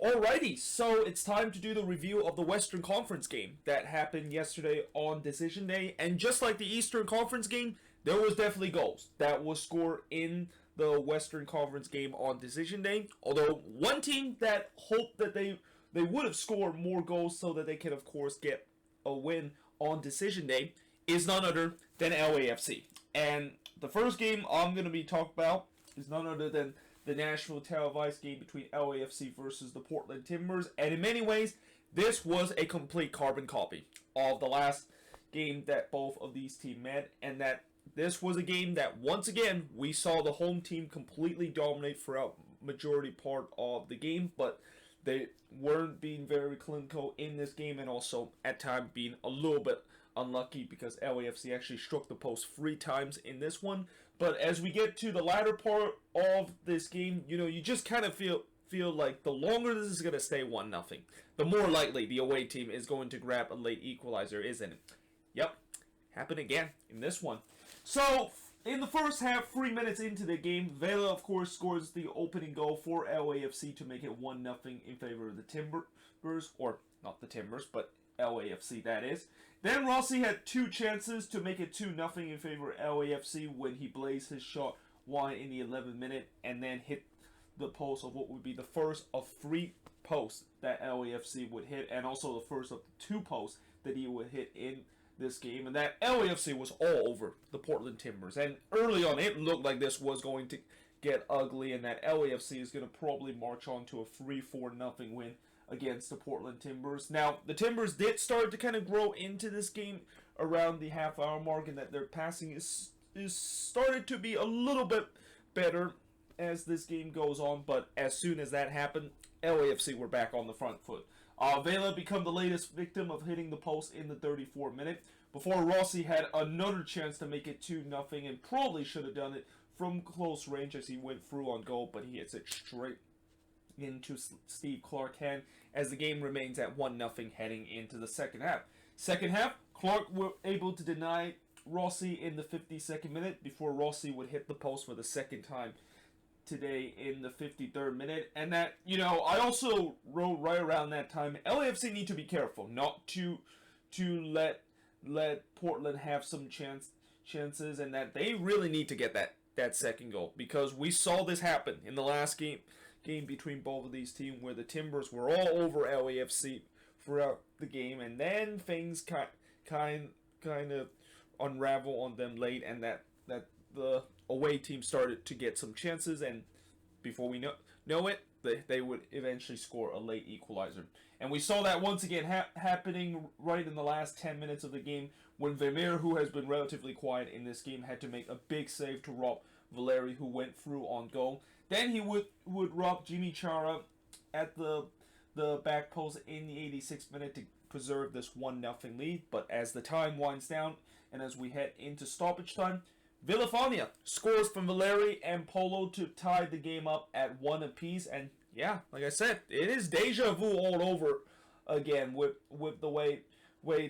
Alrighty, so it's time to do the review of the Western Conference game that happened yesterday on Decision Day. And just like the Eastern Conference game, there was definitely goals that was scored in the Western Conference game on Decision Day. Although one team that hoped that they would have scored more goals so that they can, of course, get a win on Decision Day is none other than LAFC. And the first game I'm going to be talking about is none other than the national televised game between LAFC versus the Portland Timbers. And in many ways, this was a complete carbon copy of the last game that both of these teams met. And that this was a game that, once again, we saw the home team completely dominate throughout majority part of the game. But they weren't being very clinical in this game, and also at times being a little bit unlucky because LAFC actually struck the post 3 times in this one. But as we get to the latter part of this game, you just kind of feel like the longer this is going to stay 1-0, the more likely the away team is going to grab a late equalizer, isn't it? Yep, happened again in this one. So, in the first half, 3 minutes into the game, Vela, of course, scores the opening goal for LAFC to make it 1-0 in favor of the Timbers, or not the Timbers, but LAFC, that is. Then Rossi had 2 chances to make it 2-0 in favor of LAFC when he blazed his shot wide in the 11th minute and then hit the post of what would be the first of 3 posts that LAFC would hit, and also the first of 2 posts that he would hit in this game. And that LAFC was all over the Portland Timbers. And early on, it looked like this was going to get ugly and that LAFC is going to probably march on to a 3-4-0 win against the Portland Timbers. Now, the Timbers did start to kind of grow into this game around the half-hour mark, and that their passing is started to be a little bit better as this game goes on. But as soon as that happened, LAFC were back on the front foot. Vela became the latest victim of hitting the post in the 34th minute before Rossi had another chance to make it 2-0 and probably should have done it from close range as he went through on goal, but he hits it straight into Steve Clark's hand as the game remains at 1-0 heading into the second half. Second half, Clark were able to deny Rossi in the 52nd minute before Rossi would hit the post for the second time today in the 53rd minute. And that, I also wrote right around that time, LAFC need to be careful not to let Portland have some chances, and that they really need to get that second goal, because we saw this happen in the last game between both of these teams where the Timbers were all over LAFC throughout the game, and then things kind of unravel on them late, and that the away team started to get some chances, and before we know it, they would eventually score a late equalizer. And we saw that once again happening right in the last 10 minutes of the game when Vermeer, who has been relatively quiet in this game, had to make a big save to rob Valeri, who went through on goal. Then he would rob Jimmy Chara at the back post in the 86th minute to preserve this 1-0 lead. But as the time winds down and as we head into stoppage time, Villafania scores from Valeri and Polo to tie the game up at 1 apiece. And yeah, like I said, it is deja vu all over again with the way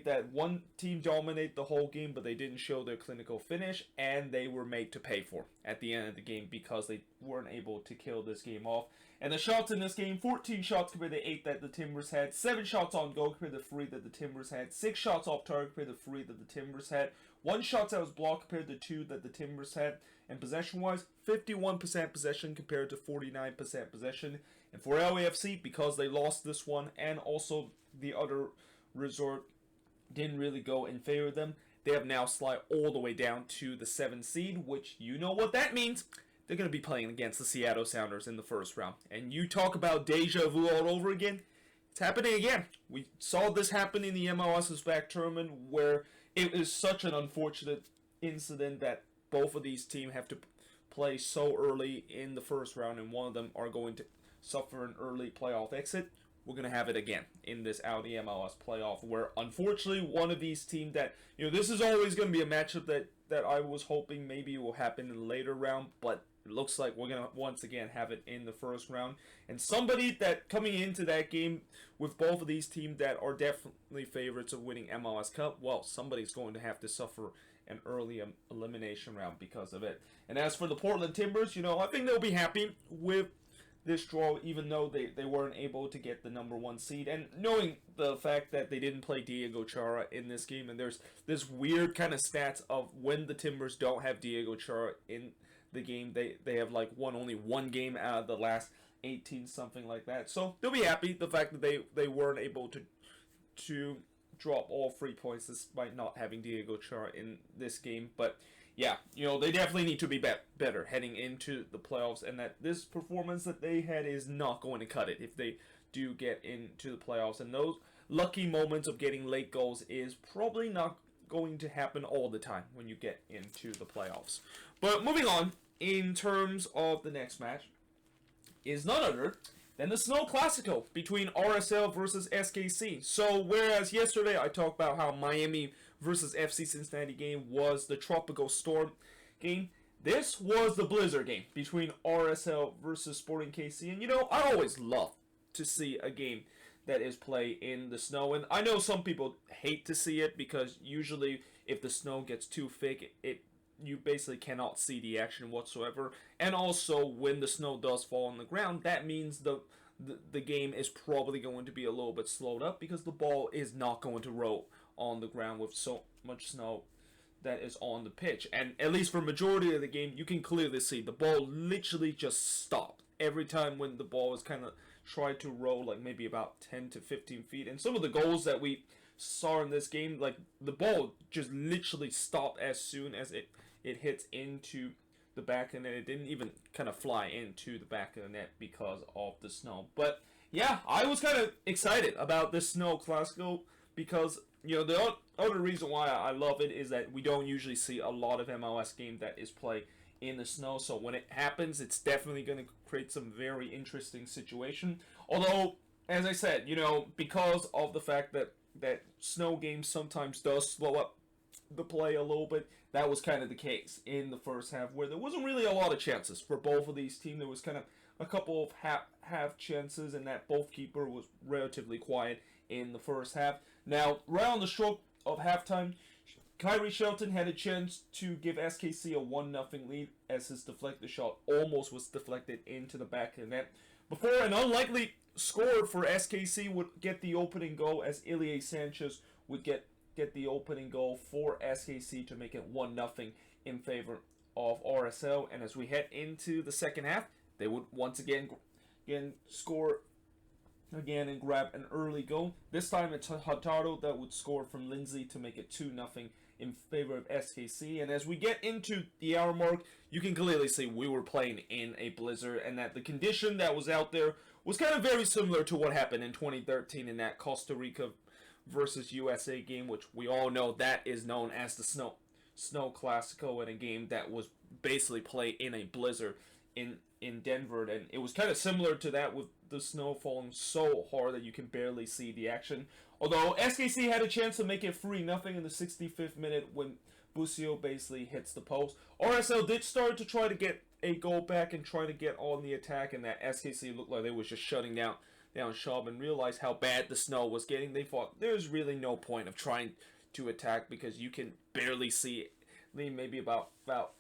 that one team dominated the whole game, but they didn't show their clinical finish, and they were made to pay for at the end of the game because they weren't able to kill this game off. And the shots in this game, 14 shots compared to 8 that the Timbers had, 7 shots on goal compared to 3 that the Timbers had, 6 shots off target compared to 3 that the Timbers had, 1 shot that was blocked compared to 2 that the Timbers had, and possession-wise, 51% possession compared to 49% possession. And for LAFC, because they lost this one, and also the other resort didn't really go in favor of them, they have now slid all the way down to the 7th seed, which you know what that means. They're going to be playing against the Seattle Sounders in the first round. And you talk about deja vu all over again, it's happening again. We saw this happen in the MLS's back tournament, where it is such an unfortunate incident that both of these teams have to play so early in the first round, and one of them are going to suffer an early playoff exit. We're going to have it again in this Audi MLS playoff, where unfortunately one of these teams that, this is always going to be a matchup that I was hoping maybe will happen in the later round, but it looks like we're going to once again have it in the first round. And somebody that coming into that game with both of these teams that are definitely favorites of winning MLS Cup, well, somebody's going to have to suffer an early elimination round because of it. And as for the Portland Timbers, I think they'll be happy with this draw, even though they weren't able to get the number 1 seed. And knowing the fact that they didn't play Diego Chara in this game, and there's this weird kind of stats of when the Timbers don't have Diego Chara in the game, they have like won only 1 game out of the last 18, something like that. So they'll be happy the fact that they weren't able to drop all 3 points despite not having Diego Chara in this game. But yeah, they definitely need to be better heading into the playoffs, and that this performance that they had is not going to cut it if they do get into the playoffs. And those lucky moments of getting late goals is probably not going to happen all the time when you get into the playoffs. But moving on, in terms of the next match, is none other than the Snow Classico between RSL versus SKC. So whereas yesterday I talked about how Miami versus FC Cincinnati game was the Tropical Storm game, this was the Blizzard game between RSL versus Sporting KC. And I always love to see a game that is played in the snow. And I know some people hate to see it because usually if the snow gets too thick, you basically cannot see the action whatsoever. And also, when the snow does fall on the ground, that means the game is probably going to be a little bit slowed up because the ball is not going to roll on the ground with so much snow that is on the pitch. And at least for majority of the game, you can clearly see the ball literally just stopped every time when the ball is kind of tried to roll, like maybe about 10 to 15 feet. And some of the goals that we saw in this game, like the ball just literally stopped as soon as it hits into the back of the net. It didn't even kind of fly into the back of the net because of the snow. But yeah, I was kind of excited about this Snow Classico because the other reason why I love it is that we don't usually see a lot of MLS game that is played in the snow. So when it happens, it's definitely going to create some very interesting situation. Although, as I said, because of the fact that snow games sometimes does slow up the play a little bit, that was kind of the case in the first half, where there wasn't really a lot of chances for both of these teams. There was kind of a couple of half chances, and that both keeper was relatively quiet in the first half. Now, right on the stroke of halftime, Kyrie Shelton had a chance to give SKC a 1-0 lead as his deflected shot almost was deflected into the back of the net before an unlikely score for SKC would get the opening goal, as Ilie Sanchez would get the opening goal for SKC to make it 1-0 in favor of RSL. And as we head into the second half, they would once again score again and grab an early goal. This time it's Hurtado that would score from Lindsay to make it 2-0 in favor of SKC. And as we get into the hour mark, you can clearly see we were playing in a blizzard, and that the condition that was out there was kind of very similar to what happened in 2013 in that Costa Rica versus USA game, which we all know that is known as the Snow Classico, and a game that was basically played in a blizzard in Denver. And it was kind of similar to that, with the snow falling so hard that you can barely see the action. Although SKC had a chance to make it 3-0 in the 65th minute when Busio basically hits the post. RSL did start to try to get a goal back and try to get on the attack, and that SKC looked like they was just shutting down Schaub, and realized how bad the snow was getting. They thought there's really no point of trying to attack because you can barely see maybe about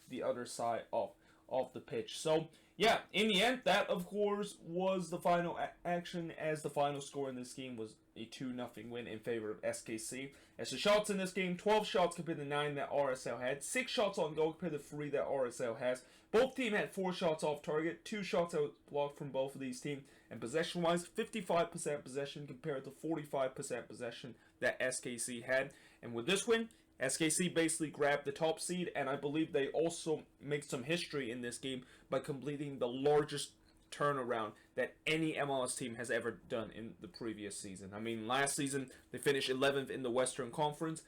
the other side of the pitch. So yeah, in the end, that of course was the final action, as the final score in this game was a 2-0 win in favor of SKC. As the shots in this game, 12 shots compared to 9 that RSL had, 6 shots on goal compared to 3 that RSL has. Both teams had 4 shots off target, 2 shots that were blocked from both of these teams. And possession-wise, 55% possession compared to 45% possession that SKC had. And with this win, SKC basically grabbed the top seed, and I believe they also make some history in this game by completing the largest turnaround that any MLS team has ever done in the previous season. I mean, last season they finished 11th in the Western Conference.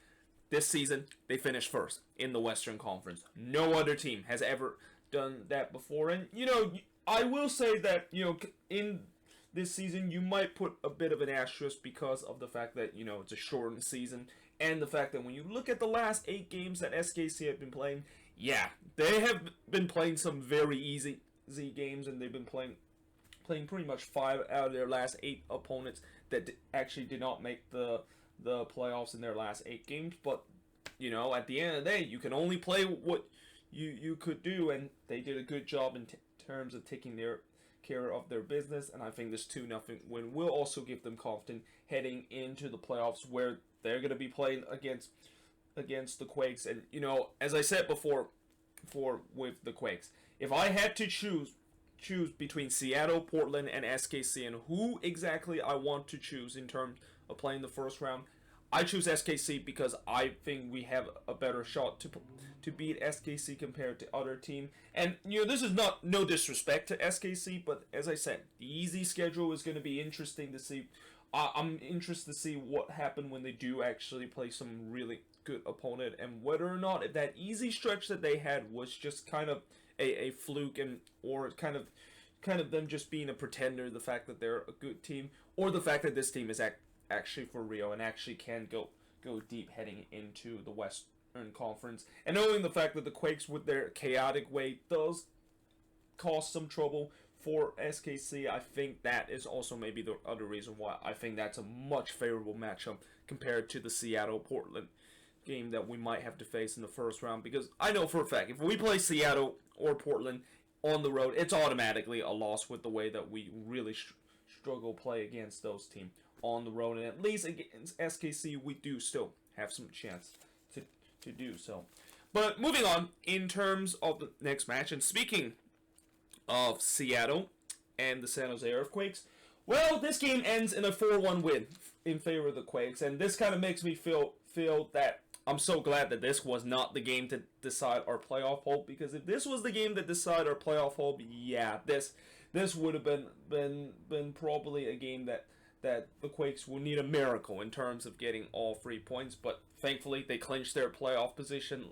This season they finished 1st in the Western Conference. No other team has ever done that before. And I will say that in this season you might put a bit of an asterisk because of the fact that it's a shortened season, and the fact that when you look at the last 8 games that SKC have been playing, yeah, they have been playing some very easy games, and they've been playing pretty much 5 out of their last 8 opponents that actually did not make the playoffs in their last 8 games. But at the end of the day, you can only play what you could do, and they did a good job in terms of taking care of their business, and I think this 2-0 win will also give them confidence heading into the playoffs, where they're going to be playing against the Quakes. And as I said before with the Quakes, if I had to choose between Seattle, Portland, and SKC, and who exactly I want to choose in terms of playing the first round, I choose SKC because I think we have a better shot to beat SKC compared to other team. And this is no disrespect to SKC, but as I said, the easy schedule is going to be interesting to see. I'm interested to see what happened when they do actually play some really good opponent, and whether or not if that easy stretch that they had was just kind of a fluke, or kind of them just being a pretender, the fact that they're a good team, or the fact that this team is actually for real and actually can go deep heading into the Western Conference. And knowing the fact that the Quakes, with their chaotic way, does cause some trouble for SKC, I think that is also maybe the other reason why I think that's a much favorable matchup compared to the Seattle-Portland game that we might have to face in the first round. Because I know for a fact, if we play Seattle or Portland on the road, it's automatically a loss with the way that we really struggle play against those teams on the road. And at least against SKC, we do still have some chance to do so. But moving on, in terms of the next match, and speaking of Seattle and the San Jose Earthquakes, well, this game ends in a 4-1 win in favor of the Quakes, and this kind of makes me feel that I'm so glad that this was not the game to decide our playoff hold, because if this was the game that decided our playoff hold, yeah, this would have been probably a game that the Quakes will need a miracle in terms of getting all 3 points. But thankfully, they clinched their playoff position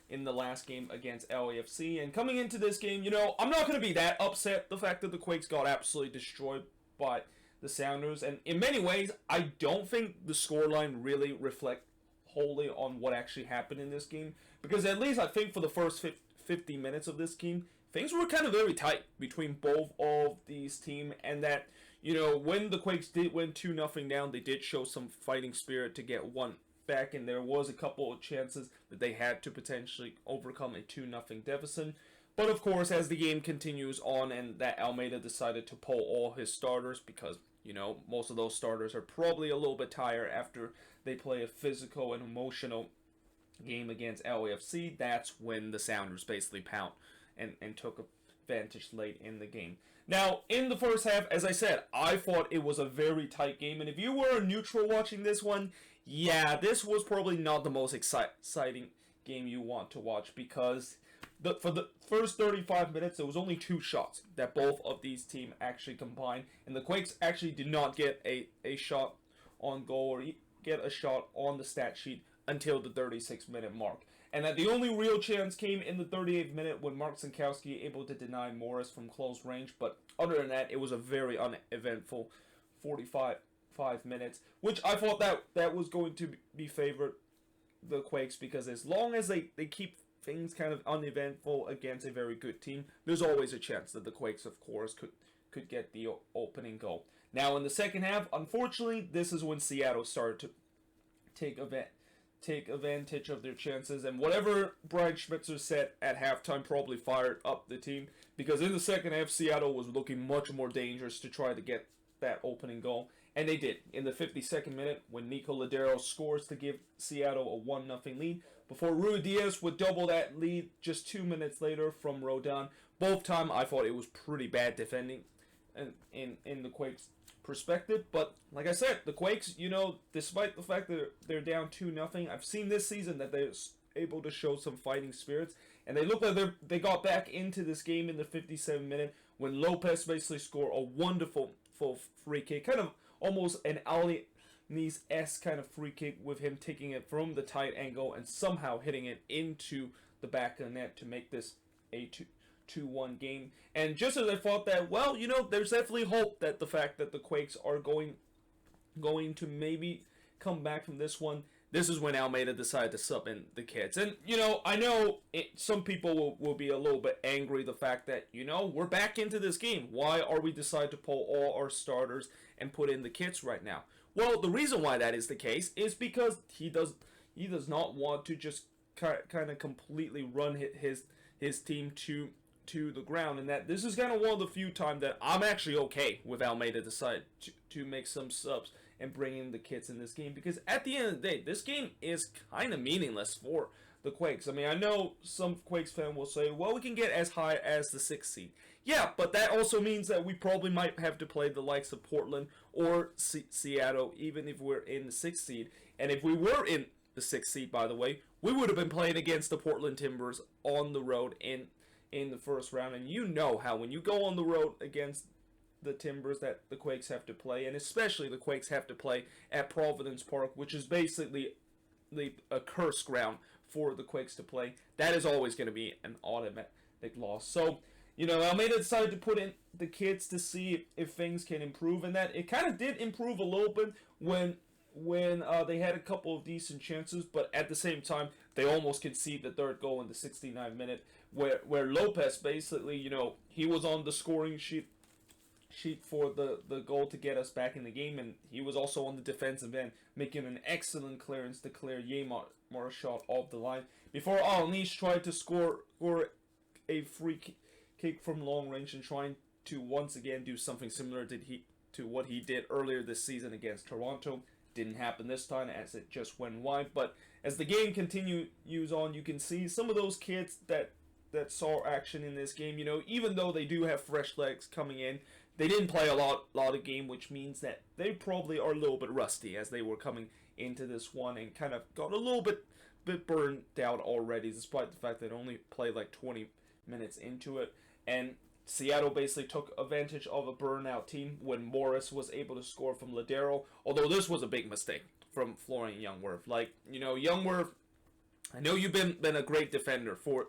in the last game against LAFC. And coming into this game, I'm not going to be that upset the fact that the Quakes got absolutely destroyed by the Sounders. And in many ways, I don't think the scoreline really reflects wholly on what actually happened in this game, because at least I think for the first 50 minutes of this game, things were kind of very tight between both of these teams, and that when the Quakes did win 2-0 down, they did show some fighting spirit to get one back, and there was a couple of chances that they had to potentially overcome a 2-0 deficit. But of course, as the game continues on, and that Almeida decided to pull all his starters, because most of those starters are probably a little bit tired after they play a physical and emotional game against LAFC, that's when the Sounders basically pounced and took advantage late in the game. Now, in the first half, as I said, I thought it was a very tight game, and if you were a neutral watching this one, yeah, this was probably not the most exciting game you want to watch, because for the first 35 minutes, there was only 2 shots that both of these teams actually combined, and the Quakes actually did not get a shot on goal or get a shot on the stat sheet until the 36-minute mark. And that the only real chance came in the 38th minute when Mark Sinkowski able to deny Morris from close range. But other than that, it was a very uneventful 45 minutes, which I thought that was going to be favored the Quakes, because as long as they keep things kind of uneventful against a very good team, there's always a chance that the Quakes, of course, could get the opening goal. Now, in the second half, unfortunately, this is when Seattle started to take advantage of their chances, and whatever Brian Schmitzer said at halftime probably fired up the team, because in the second half, Seattle was looking much more dangerous to try to get that opening goal, and they did. In the 52nd minute, when Nico Ladero scores to give Seattle a 1-0 lead, before Rui Diaz would double that lead just 2 minutes later from Rodon. Both time, I thought it was pretty bad defending in the Quakes' perspective. But like I said, the Quakes, despite the fact that they're down 2-0, I've seen this season that they're able to show some fighting spirits, and they look like they got back into this game in the 57th minute when Lopez basically scored a wonderful free kick, kind of almost an Albanese-esque kind of free kick, with him taking it from the tight angle and somehow hitting it into the back of the net to make this a 2-1 game. And just as I thought that, well, there's definitely hope that the fact that the Quakes are going to maybe come back from this one, this is when Almeida decided to sub in the kids. And, I know some people will be a little bit angry the fact that, we're back into this game. Why are we deciding to pull all our starters and put in the kits right now? Well, the reason why that is the case is because he does not want to just kind of completely run his team to to the ground, and that this is kind of one of the few times that I'm actually okay with Almeida decide to make some subs and bring in the kids in this game, because at the end of the day, this game is kind of meaningless for the Quakes. I mean, I know some Quakes fan will say, well, we can get as high as the 6th seed. Yeah, but that also means that we probably might have to play the likes of Portland or Seattle, even if we're in the 6th seed. And if we were in the 6th seed, by the way, we would have been playing against the Portland Timbers on the road in the first round. And you know how when you go on the road against the Timbers that the Quakes have to play, and especially the Quakes have to play at Providence Park, which is basically a curse ground for the Quakes to play, that is always going to be an automatic loss. So, you know, Almeida decided to put in the kids to see if things can improve, and that it kind of did improve a little bit when they had a couple of decent chances, but at the same time, they almost conceded the third goal in the 69th minute, where Lopez basically, you know, he was on the scoring sheet for the goal to get us back in the game, and he was also on the defensive end, making an excellent clearance to clear Yaymar's shot off the line, before Alnish tried to score a free kick from long range and trying to once again do something similar to what he did earlier this season against Toronto. Didn't happen this time, as it just went wide. But as the game continues on, you can see some of those kids that saw action in this game. You know, even though they do have fresh legs coming in, they didn't play a lot of game, which means that they probably are a little bit rusty as they were coming into this one and kind of got a little bit burned out already, despite the fact that they only played like 20 minutes into it. And Seattle basically took advantage of a burnout team when Morris was able to score from Ladero, although this was a big mistake from Florian Youngworth. Like, you know, Youngworth, I know you've been a great defender for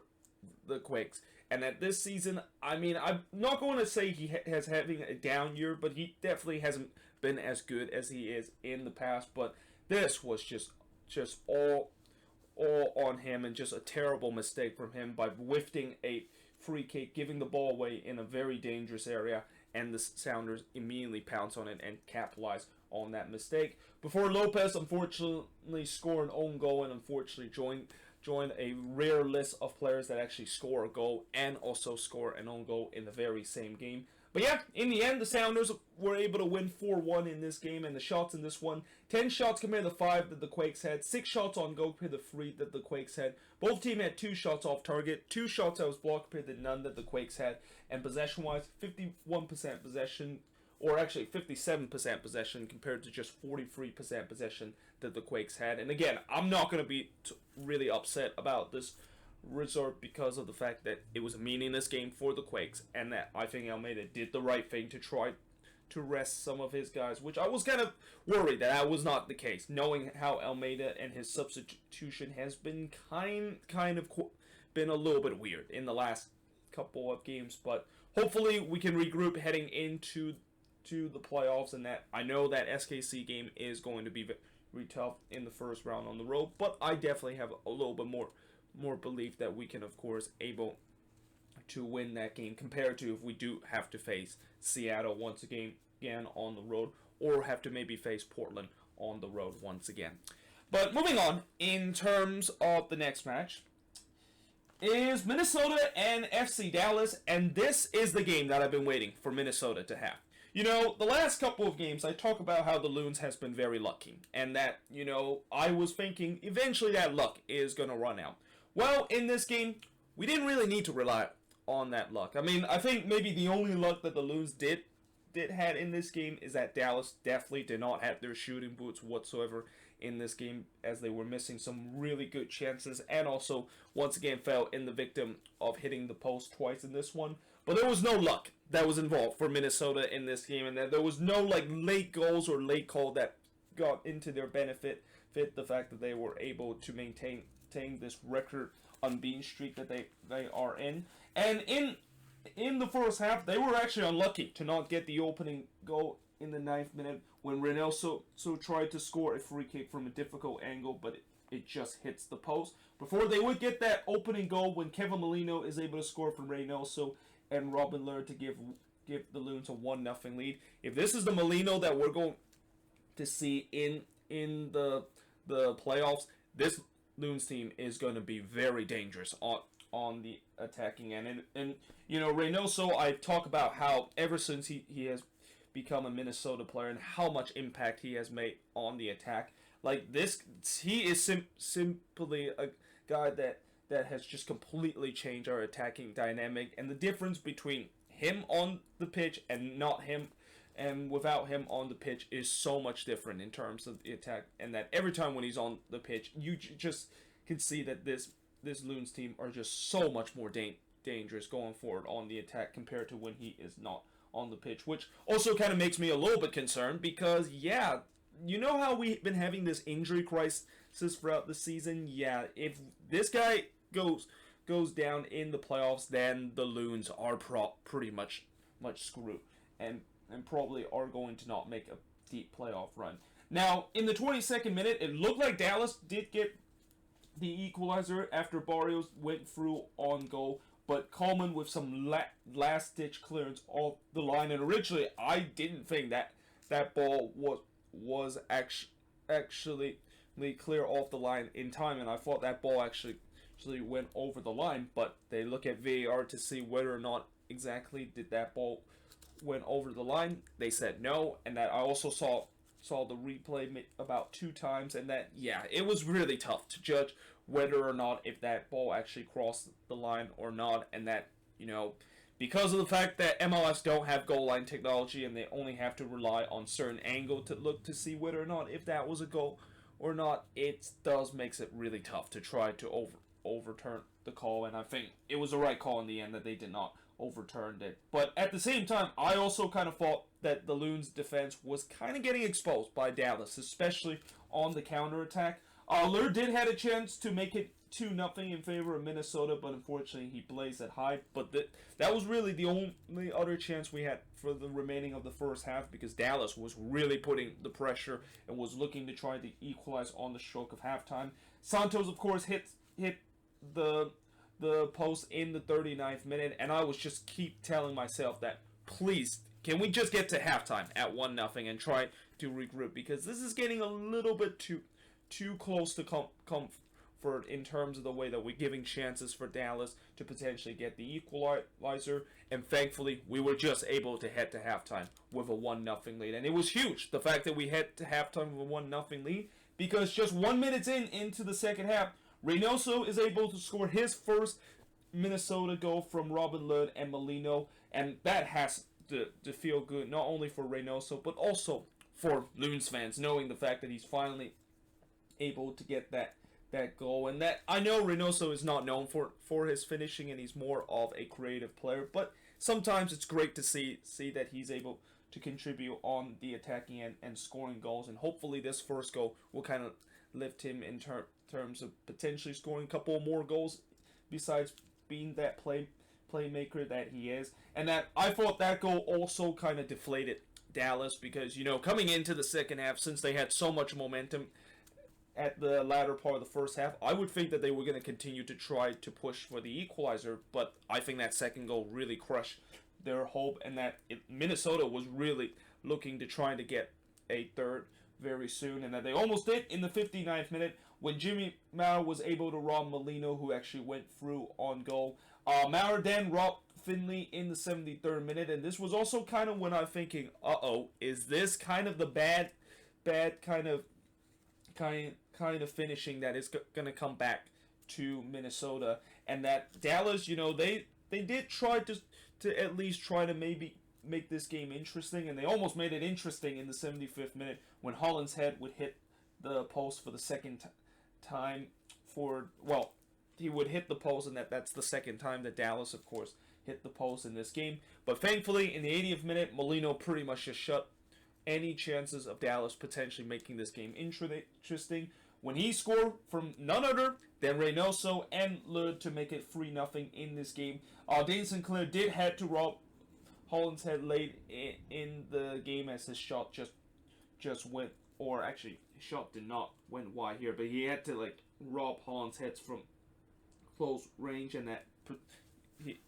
the Quakes, and at this season, I mean, I'm not going to say he has having a down year, but he definitely hasn't been as good as he is in the past. But this was just all on him, and just a terrible mistake from him by whiffing a free kick, giving the ball away in a very dangerous area, and the Sounders immediately pounce on it and capitalize on that mistake. Before Lopez unfortunately scored an own goal, and unfortunately joined a rare list of players that actually score a goal and also score an own goal in the very same game. But yeah, in the end, the Sounders were able to win 4-1 in this game, and the shots in this one, 10 shots compared to 5 that the Quakes had, 6 shots on goal compared to 3 that the Quakes had. Both teams had 2 shots off target, 2 shots that was blocked compared to none that the Quakes had. And possession-wise, 51% possession, or actually 57% possession compared to just 43% possession that the Quakes had. And again, I'm not going to be really upset about this result because of the fact that it was a meaningless game for the Quakes, and that I think Almeida did the right thing to try to rest some of his guys, which I was kind of worried that was not the case, knowing how Almeida and his substitution has been kind of been a little bit weird in the last couple of games. But hopefully we can regroup heading into the playoffs, and that I know that SKC game is going to be very tough in the first round on the road, but I definitely have a little bit more belief that we can, of course, able to win that game compared to if we do have to face Seattle once again on the road, or have to maybe face Portland on the road once again. But moving on, in terms of the next match, is Minnesota and FC Dallas, and this is the game that I've been waiting for Minnesota to have. You know, the last couple of games, I talk about how the Loons has been very lucky, and that, you know, I was thinking eventually that luck is going to run out. Well, in this game, we didn't really need to rely on that luck. I mean, I think maybe the only luck that the Loons did had in this game is that Dallas definitely did not have their shooting boots whatsoever in this game, as they were missing some really good chances, and also once again fell in the victim of hitting the post twice in this one. But there was no luck that was involved for Minnesota in this game, and that there was no like late goals or late call that got into their benefit. The fact that they were able to maintain this record unbeaten streak that they are in. And in the first half, they were actually unlucky to not get the opening goal in the 9th minute when Reynoso tried to score a free kick from a difficult angle, but it just hits the post. Before they would get that opening goal when Kevin Molino is able to score from Reynoso and Robin Lur to give the Loons a 1-0 lead. If this is the Molino that we're going to see in the playoffs, this Loons team is going to be very dangerous on the attacking end. And you know, Reynoso, I talk about how ever since he has become a Minnesota player and how much impact he has made on the attack. Like this, he is simply a guy that has just completely changed our attacking dynamic. And the difference between him on the pitch and not him, and without him on the pitch, is so much different in terms of the attack. And that every time when he's on the pitch, you just can see that this Loons team are just so much more dangerous going forward on the attack compared to when he is not on the pitch, which also kind of makes me a little bit concerned because, yeah, you know how we've been having this injury crisis throughout the season? Yeah, if this guy goes down in the playoffs, then the Loons are pretty much screwed and probably are going to not make a deep playoff run. Now, in the 22nd minute, it looked like Dallas did get the equalizer after Barrios went through on goal, but Coleman with some last-ditch clearance off the line. And originally, I didn't think that ball was actually clear off the line in time, and I thought that ball actually went over the line. But they look at VAR to see whether or not exactly did that ball went over the line. They said no, and that I also saw the replay about 2 times, and that, yeah, it was really tough to judge whether or not if that ball actually crossed the line or not. And that, you know, because of the fact that MLS don't have goal line technology and they only have to rely on certain angle to look to see whether or not if that was a goal or not, it makes it really tough to try to overturn the call. And I think it was the right call in the end that they did not overturn it. But at the same time, I also kind of thought that the Loons defense was kind of getting exposed by Dallas, especially on the counterattack. Lur did have a chance to make it 2-0 in favor of Minnesota, but unfortunately he blazed it high. But that was really the only other chance we had for the remaining of the first half, because Dallas was really putting the pressure and was looking to try to equalize on the stroke of halftime. Santos, of course, hit the post in the 39th minute, and I was just keep telling myself that, please, can we just get to halftime at 1-0 and try to regroup, because this is getting a little bit too close to comfort in terms of the way that we're giving chances for Dallas to potentially get the equalizer. And thankfully, we were just able to head to halftime with a 1-0 lead. And it was huge, the fact that we head to halftime with a 1-0 lead, because just 1 minute into the second half, Reynoso is able to score his first Minnesota goal from Robin Lod and Molino. And that has to feel good, not only for Reynoso, but also for Loons fans, knowing the fact that he's finally able to get that goal. And that, I know Reynoso is not known for his finishing, and he's more of a creative player, but sometimes it's great to see that he's able to contribute on the attacking end and scoring goals. And hopefully this first goal will kind of lift him in terms of potentially scoring a couple more goals, besides being that playmaker that he is. And that, I thought that goal also kind of deflated Dallas, because, you know, coming into the second half, since they had so much momentum at the latter part of the first half, I would think that they were going to continue to try to push for the equalizer. But I think that second goal really crushed their hope, and that Minnesota was really looking to try to get a third very soon, and that they almost did in the 59th minute when Jimmy Maurer was able to rob Molino, who actually went through on goal. Maurer then robbed Finley in the 73rd minute, and this was also kind of when I'm thinking, is this kind of the bad kind of finishing that is going to come back to Minnesota. And that Dallas, you know, they did try to at least try to maybe make this game interesting, and they almost made it interesting in the 75th minute when Holland's head would hit the post for the second time he would hit the post, and that's the second time that Dallas, of course, hit the post in this game. But thankfully, in the 80th minute, Molino pretty much just shut any chances of Dallas potentially making this game interesting when he scored from none other than Reynoso and Lod to make it 3-0 in this game. Dane Sinclair did have to rob Holland's head late in the game, as his shot just went, or actually his shot did not went wide here, but he had to rob Holland's heads from close range, and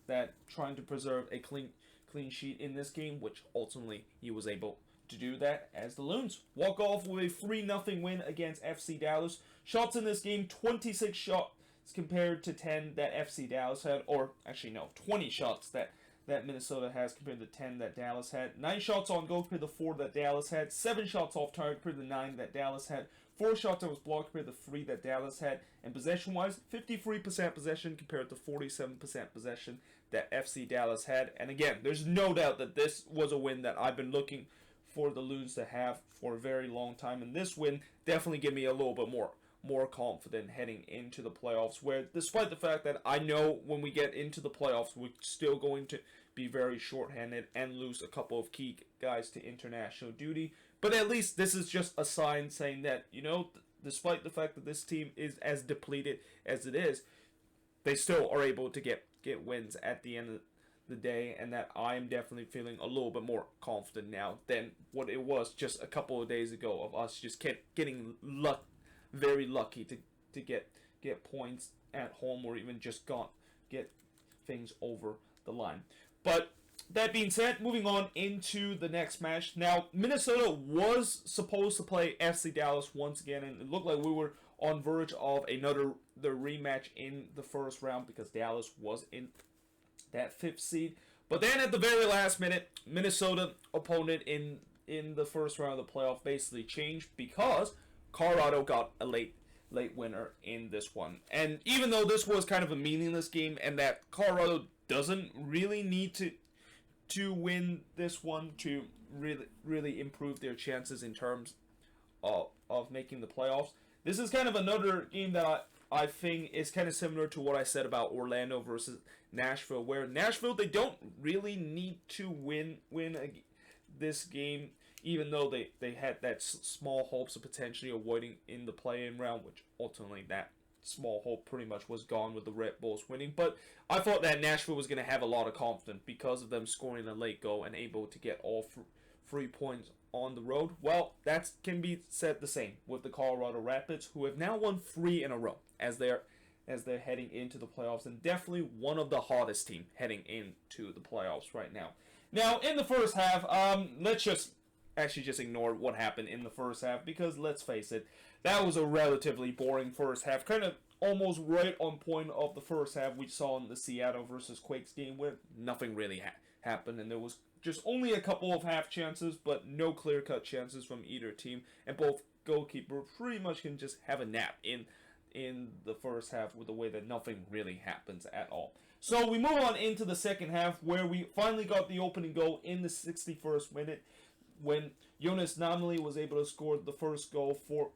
that trying to preserve a clean sheet in this game, which ultimately he was able to do that, as the Loons walk off with a 3-0 win against FC Dallas. Shots in this game, 26 shots compared to 10 that FC Dallas had, or actually no, 20 shots that Minnesota has compared to 10 that Dallas had. 9 shots on goal compared to 4 that Dallas had. 7 shots off target compared to 9 that Dallas had. 4 shots that was blocked compared to 3 that Dallas had. And possession-wise, 53% possession compared to 47% possession that FC Dallas had. And again, there's no doubt that this was a win that I've been looking for the Loons to have for a very long time. And this win definitely gave me a little bit more confident heading into the playoffs, where despite the fact that I know when we get into the playoffs we're still going to be very shorthanded and lose a couple of key guys to international duty, but at least this is just a sign saying that, despite the fact that this team is as depleted as it is, they still are able to get wins at the end of the day, and that I'm definitely feeling a little bit more confident now than what it was just a couple of days ago of us just getting very lucky to get points at home, or even just get things over the line. But that being said, moving on into the next match. Now, Minnesota was supposed to play FC Dallas once again, and it looked like we were on verge of the rematch in the first round because Dallas was in that 5th seed. But then at the very last minute, Minnesota opponent in the first round of the playoff basically changed because Colorado got a late winner in this one. And even though this was kind of a meaningless game and that Colorado doesn't really need to win this one to really improve their chances in terms of making the playoffs, this is kind of another game that I think is kind of similar to what I said about Orlando versus Nashville, where Nashville, they don't really need to win this game, even though they had that small hopes of potentially avoiding in the play-in round, which ultimately that small hope pretty much was gone with the Red Bulls winning. But I thought that Nashville was going to have a lot of confidence because of them scoring a late goal and able to get all 3 points on the road. Well, that can be said the same with the Colorado Rapids, who have now won 3 in a row as they're heading into the playoffs, and definitely one of the hottest team heading into the playoffs right now. Now, in the first half, let's just ignore what happened in the first half, because let's face it, that was a relatively boring first half, kind of almost right on point of the first half we saw in the Seattle versus Quakes game, where nothing really happened, and there was just only a couple of half chances, but no clear-cut chances from either team, and both goalkeepers pretty much can just have a nap in the first half with the way that nothing really happens at all. So we move on into the second half, where we finally got the opening goal in the 61st minute, when Jonas Namli was able to score the first goal for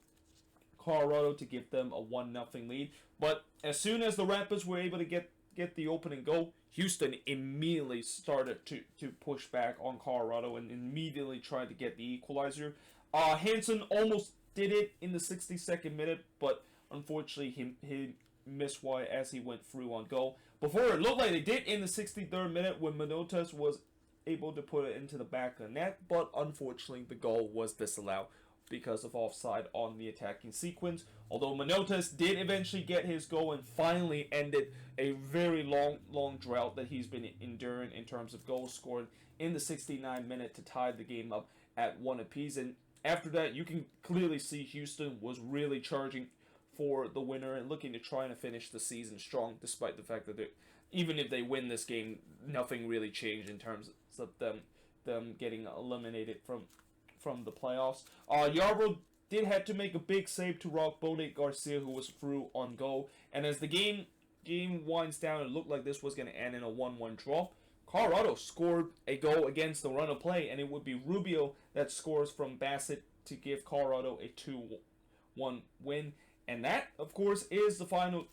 Colorado to give them a 1-0 lead. But as soon as the Rapids were able to get the opening goal, Houston immediately started to push back on Colorado and immediately tried to get the equalizer. Hansen almost did it in the 62nd minute, but unfortunately he missed wide as he went through on goal. Before it looked like they did in the 63rd minute when Manotas was able to put it into the back of the net, but unfortunately the goal was disallowed because of offside on the attacking sequence. Although Manotas did eventually get his goal and finally ended a very long drought that he's been enduring in terms of goals scored in the 69th minute to tie the game up at 1 apiece. And after that, you can clearly see Houston was really charging for the winner and looking to try and finish the season strong, despite the fact that even if they win this game, nothing really changed in terms of them getting eliminated from the playoffs. Yarbrough did have to make a big save to rock Bode Garcia, who was through on goal. And as the game winds down, it looked like this was going to end in a 1-1 draw. Colorado scored a goal against the run of play, and it would be Rubio that scores from Bassett to give Colorado a 2-1 win. And that, of course, is the final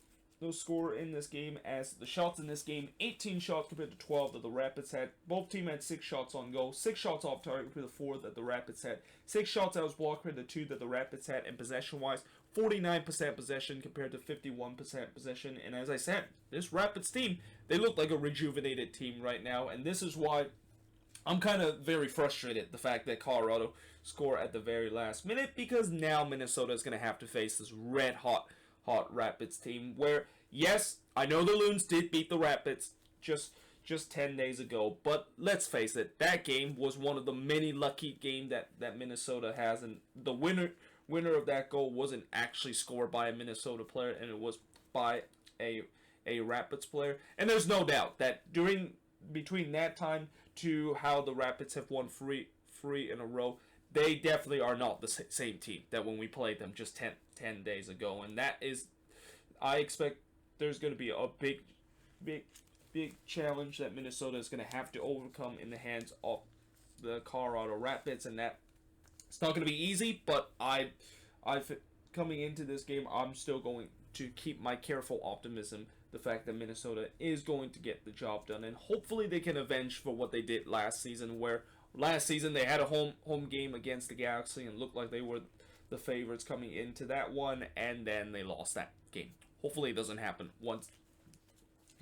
score in this game, as the shots in this game, 18 shots compared to 12 that the Rapids had. Both teams had 6 shots on goal, 6 shots off target compared to 4 that the Rapids had, 6 shots that was blocked compared to 2 that the Rapids had, and possession-wise, 49% possession compared to 51% possession. And as I said, this Rapids team, they look like a rejuvenated team right now, and this is why I'm kind of very frustrated, the fact that Colorado score at the very last minute, because now Minnesota is going to have to face this red-hot Rapids team, where, yes, I know the Loons did beat the Rapids just 10 days ago, but let's face it, that game was one of the many lucky games that Minnesota has, and the winner of that goal wasn't actually scored by a Minnesota player, and it was by a Rapids player. And there's no doubt that between that time to how the Rapids have won three in a row, they definitely are not the same team that when we played them just 10 days ago. And that is, I expect there's going to be a big challenge that Minnesota is going to have to overcome in the hands of the Colorado Rapids, and that it's not going to be easy. But I coming into this game, I'm still going to keep my careful optimism. The fact that Minnesota is going to get the job done, and hopefully they can avenge for what they did last season, where last season they had a home game against the Galaxy and looked like they were the favorites coming into that one, and then they lost that game. Hopefully it doesn't happen once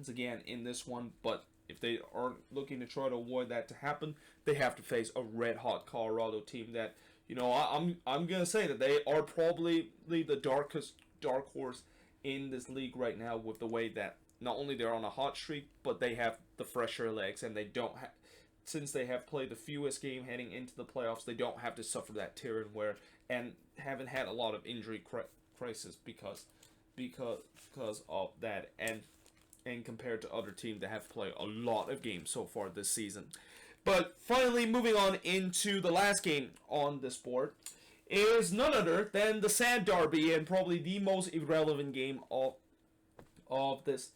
again in this one, but if they are looking to try to avoid that to happen, they have to face a red-hot Colorado team that, I'm going to say that they are probably the dark horse in this league right now, with the way that not only they're on a hot streak, but they have the fresher legs, and they don't since they have played the fewest game heading into the playoffs, they don't have to suffer that tear and wear, and haven't had a lot of injury crisis because of that, and compared to other teams that have played a lot of games so far this season. But finally, moving on into the last game on this board, is none other than the Sad Derby, and probably the most irrelevant game of this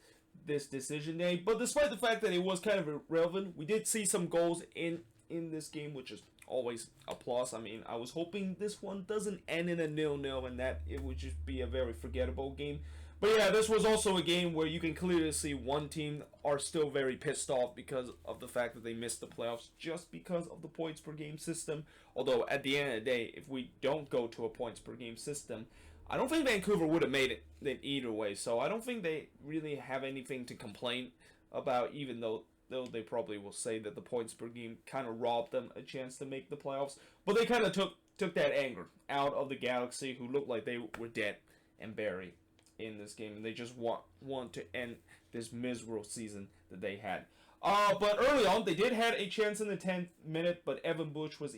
decision day. But despite the fact that it was kind of irrelevant, we did see some goals in this game, which is always a plus. I mean, I was hoping this one doesn't end in a 0-0 and that it would just be a very forgettable game. But yeah, this was also a game where you can clearly see one team are still very pissed off because of the fact that they missed the playoffs just because of the points per game system. Although at the end of the day, if we don't go to a points per game system, I don't think Vancouver would have made it either way. So I don't think they really have anything to complain about, even though they probably will say that the points per game kind of robbed them a chance to make the playoffs. But they kind of took that anger out of the Galaxy, who looked like they were dead and buried in this game, and they just want to end this miserable season that they had. But early on, they did have a chance in the 10th minute, but Evan Bush was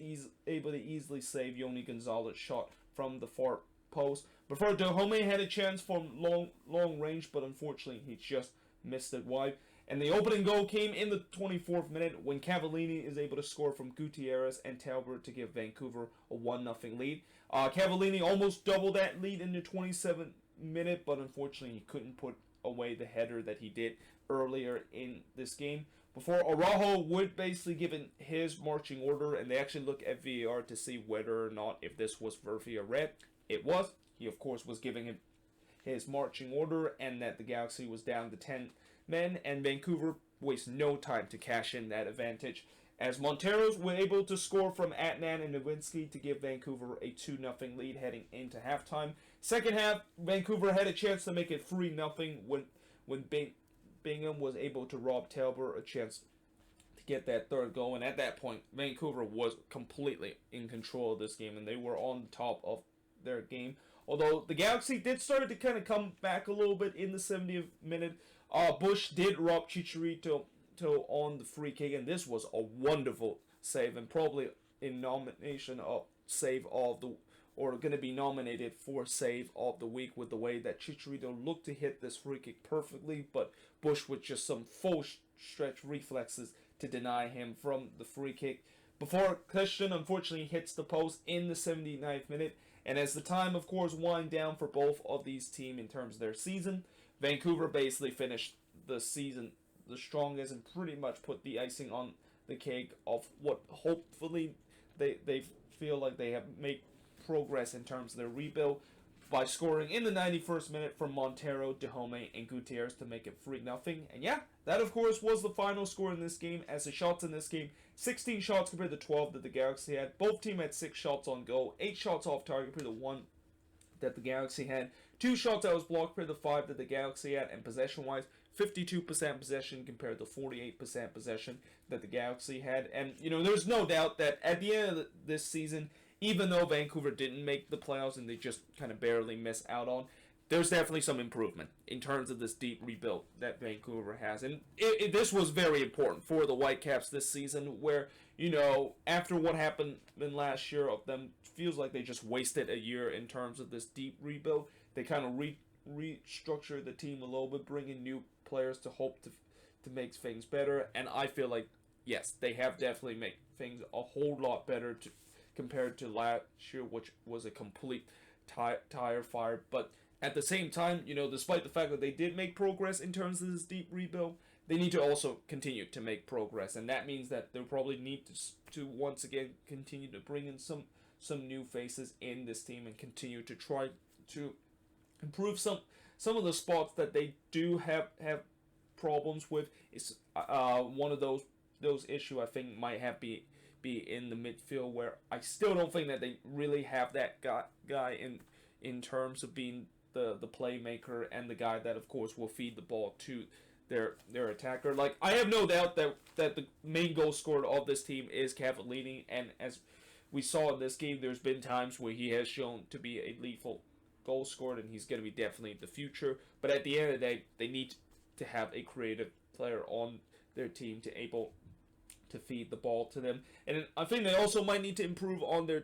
able to easily save Yoni Gonzalez's shot from the far post. Before Dahome had a chance from long range, but unfortunately he just missed it wide. And the opening goal came in the 24th minute when Cavallini is able to score from Gutierrez and Talbot to give Vancouver a 1-0 lead. Cavallini almost doubled that lead in the 27th minute, but unfortunately he couldn't put away the header that he did earlier in this game. Before Araujo would basically give his marching order, and they actually look at VAR to see whether or not if this was Verfi or red. It was. He of course was giving him his marching order, and that the Galaxy was down to 10 men, and Vancouver wasted no time to cash in that advantage, as Monteros were able to score from Adnan and Nowinski to give Vancouver a 2-0 lead heading into halftime. Second half, Vancouver had a chance to make it 3-0 when Bingham was able to rob Talbot a chance to get that third goal, and at that point, Vancouver was completely in control of this game, and they were on top of their game. Although the Galaxy did start to kind of come back a little bit in the 70th minute. Bush did rob Chicharito on the free kick, and this was a wonderful save, and probably in nomination of save of the, or going to be nominated for save of the week, with the way that Chicharito looked to hit this free kick perfectly, but Bush with just some full stretch reflexes to deny him from the free kick. Before Christian unfortunately hits the post in the 79th minute, and as the time of course wind down for both of these teams in terms of their season, Vancouver basically finished the season the strongest and pretty much put the icing on the cake of what hopefully they feel like they have made progress in terms of their rebuild by scoring in the 91st minute from Montero, Dahome, and Gutierrez to make it 3-0. And yeah, that of course was the final score in this game, as the shots in this game, 16 shots compared to 12 that the Galaxy had. Both teams had 6 shots on goal, 8 shots off target compared to 1 that the Galaxy had, 2 shots that was blocked compared to 5 that the Galaxy had, and possession-wise, 52% possession compared to 48% possession that the Galaxy had. And, there's no doubt that at the end of this season, even though Vancouver didn't make the playoffs and they just kind of barely missed out on, there's definitely some improvement in terms of this deep rebuild that Vancouver has. And this was very important for the Whitecaps this season, where, after what happened in last year of them, feels like they just wasted a year in terms of this deep rebuild. They kind of restructure the team a little bit, bring in new players to hope to make things better. And I feel like yes, they have definitely made things a whole lot better compared to last year, which was a complete tire fire. But at the same time, despite the fact that they did make progress in terms of this deep rebuild, they need to also continue to make progress, and that means that they'll probably need to once again continue to bring in some new faces in this team and continue to try to improve some of the spots that they do have problems with. Is one of those issues I think might have be in the midfield, where I still don't think that they really have that guy in terms of being the playmaker and the guy that of course will feed the ball to their attacker. Like, I have no doubt that the main goal scorer of this team is Cavallini, and as we saw in this game, there's been times where he has shown to be a lethal goal scorer, and he's going to be definitely the future. But at the end of the day, they need to have a creative player on their team to able to feed the ball to them. And I think they also might need to improve on their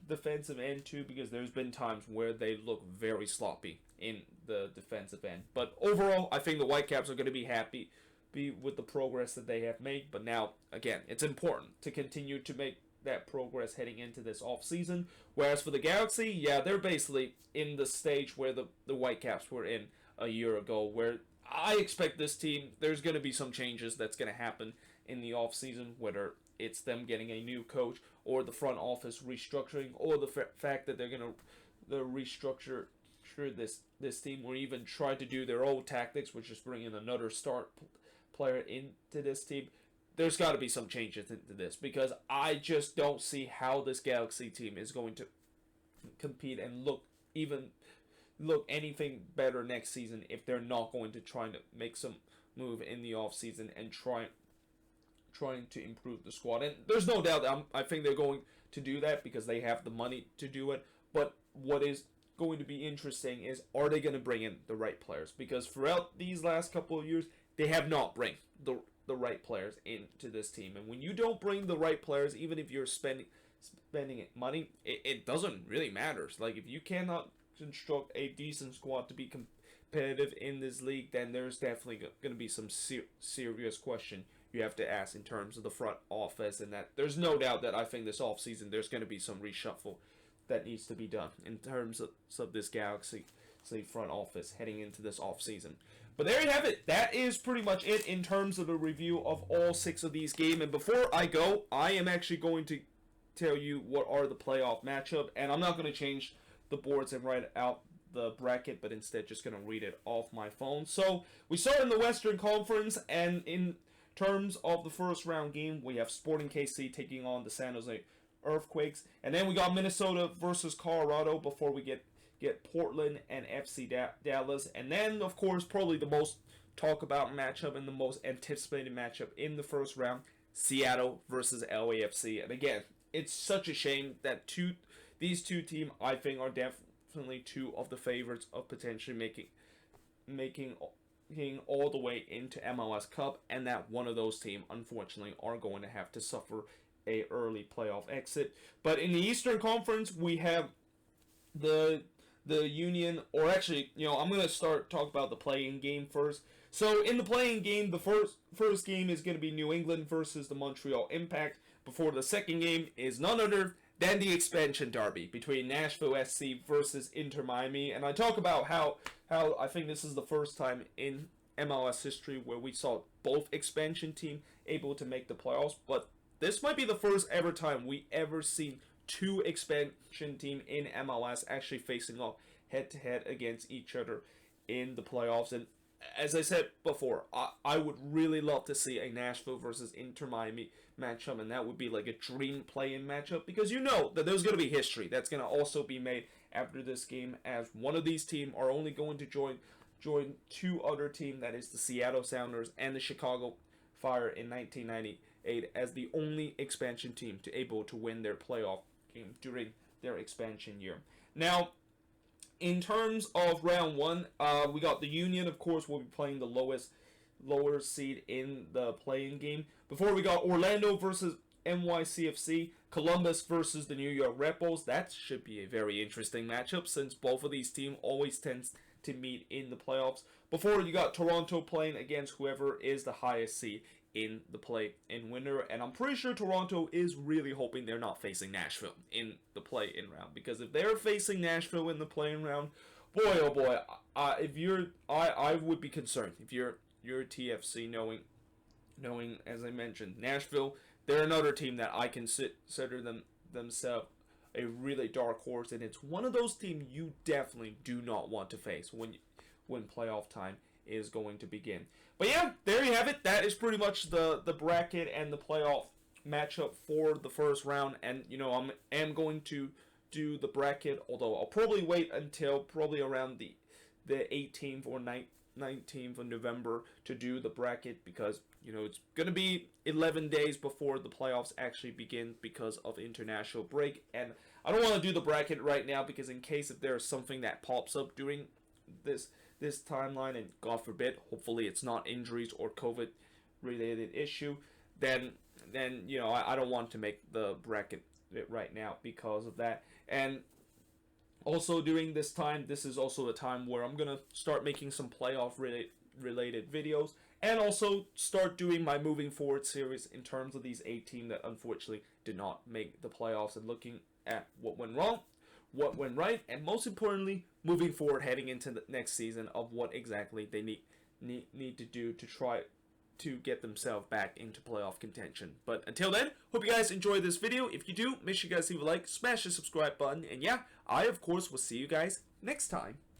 defensive end too, because there's been times where they look very sloppy in the defensive end. But overall, I think the Whitecaps are going to be happy with the progress that they have made. But now, again, it's important to continue to make that progress heading into this offseason. Whereas for the Galaxy, yeah, they're basically in the stage where the Whitecaps were in a year ago, where I expect this team, there's going to be some changes that's going to happen in the offseason, whether it's them getting a new coach or the front office restructuring, or the fact that they're going to restructure this team, or even try to do their old tactics, which is bring in another start player into this team. There's got to be some changes into this, because I just don't see how this Galaxy team is going to compete and look anything better next season if they're not going to try to make some move in the offseason and trying to improve the squad. And there's no doubt that I think they're going to do that because they have the money to do it. But what is going to be interesting is, are they going to bring in the right players? Because throughout these last couple of years, they have not bring the right players into this team. And when you don't bring the right players, even if you're spending money, it doesn't really matter. Like, if you cannot construct a decent squad to be competitive in this league, then there's definitely going to be some serious question you have to ask in terms of the front office. And that there's no doubt that I think this offseason there's going to be some reshuffle that needs to be done in terms of this Galaxy front office heading into this offseason. But there you have it. That is pretty much it in terms of a review of all 6 of these games. And before I go, I am actually going to tell you what are the playoff matchup, and I'm not going to change the boards and write out the bracket, but instead just going to read it off my phone. So we start in the Western Conference, and in terms of the first round game, we have Sporting KC taking on the San Jose Earthquakes, and then we got Minnesota versus Colorado before we get Portland and FC Dallas, and then of course probably the most talk about matchup and the most anticipated matchup in the first round, Seattle versus LAFC. And again, it's such a shame that these two teams I think are definitely 2 of the favorites of potentially making all the way into MLS Cup, and that one of those teams unfortunately are going to have to suffer a early playoff exit. But in the Eastern Conference, we have the Union, or actually, I'm going to talk about the play-in game first. So in the play-in game, the first game is going to be New England versus the Montreal Impact, before the second game is none other than the expansion derby between Nashville SC versus Inter Miami. And I talk about how I think this is the first time in MLS history where we saw both expansion team able to make the playoffs, but this might be the first ever time we ever seen 2 expansion team in MLS actually facing off head-to-head against each other in the playoffs. And as I said before, I would really love to see a Nashville versus Inter Miami matchup, and that would be like a dream play-in matchup, because you know that there's going to be history that's going to also be made after this game, as one of these teams are only going to join 2 other teams, that is the Seattle Sounders and the Chicago Fire in 1998, as the only expansion team to able to win their playoff game during their expansion year. Now, in terms of round 1, we got the Union, of course, will be playing the lower seed in the play-in game. Before we got Orlando versus NYCFC, Columbus versus the New York Red Bulls. That should be a very interesting matchup since both of these teams always tends to meet in the playoffs. Before, you got Toronto playing against whoever is the highest seed in the play-in winner, and I'm pretty sure Toronto is really hoping they're not facing Nashville in the play-in round, because if they're facing Nashville in the play-in round, boy oh boy, I would be concerned if you're TFC, knowing as I mentioned, Nashville, they're another team that I consider themselves a really dark horse, and it's one of those teams you definitely do not want to face when playoff time is going to begin. But yeah, there you have it. That is pretty much the bracket and the playoff matchup for the first round. And I am going to do the bracket, although I'll probably wait until probably around the 18th or 19th of November to do the bracket, because it's going to be 11 days before the playoffs actually begin because of international break, and I don't want to do the bracket right now because in case if there's something that pops up during this timeline, and God forbid, hopefully it's not injuries or COVID related issue, then I don't want to make the bracket right now because of that. And also during this time, this is also the time where I'm gonna start making some playoff related videos, and also start doing my moving forward series in terms of these 8 teams that unfortunately did not make the playoffs, and looking at what went wrong, what went right, and most importantly, moving forward heading into the next season of what exactly they need to do to try to get themselves back into playoff contention. But until then, hope you guys enjoyed this video. If you do, make sure you guys leave a like, smash the subscribe button, and yeah, I of course will see you guys next time.